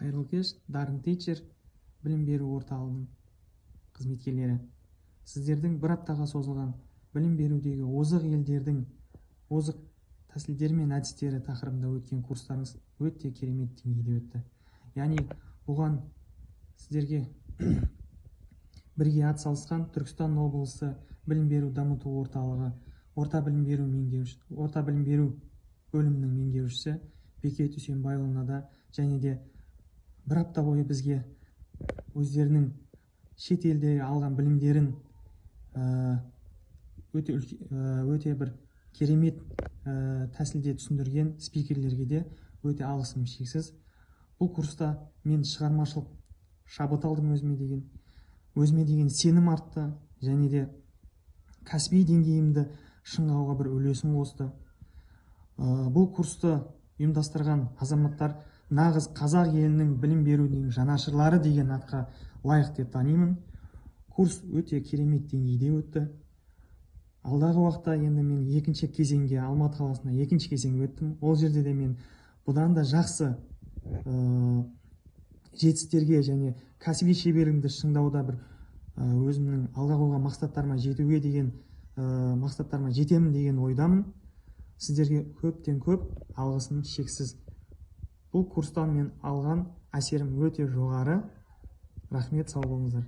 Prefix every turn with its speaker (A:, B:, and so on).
A: Қайырлы кеш, Дарын Teacher білім беру орталығының қызметкерлері. Сіздердің бір аптаға созылған білім берудегі озық елдердің озық тәсілдері мен әдістері тақырыбында өткен курстарыңыз өте керемет деңгейде өтті. Яғни бұған сіздерге бірге атсалысқан Түркістан облысы білім беру дамыту орталығы орта білім беру бөлімінің меңгерушісі Бекет Үсенбайұлына да және де бір апта бойы бізге өздерінің шет елде алған білімдерін өте бір керемет тәсілде түсіндірген спикерлерге де өте алғысым шексіз. Бұл курста мен шығармашылық шабыт алдым, өзіме деген сенім артты және де кәсіби деңгейімді шыңдауға бір үлесім қосты. Бұл курсты ұйымдастырған азаматтар нағыз қазақ елінің білім берудің жанашырлары деген атқа лайық деп танимын. Курс өте керемет деңгейде өтті. Алдағы уақытта енді мен екінші кезеңге, Алматы қаласына екінші кезеңге өттім. Ол жерде де мен бұдан да жақсы жетістіктерге және кәсіби шеберлігімді шыңдауда бір өзімнің алға қойған мақсаттарыма жетуге деген мақсаттарыма жетемін деген ойдамын. Сіздерге көптен көп алғысым шексіз. Бұл курстан мен алған әсерім өте жоғары. Рахмет, сау болыңыздар.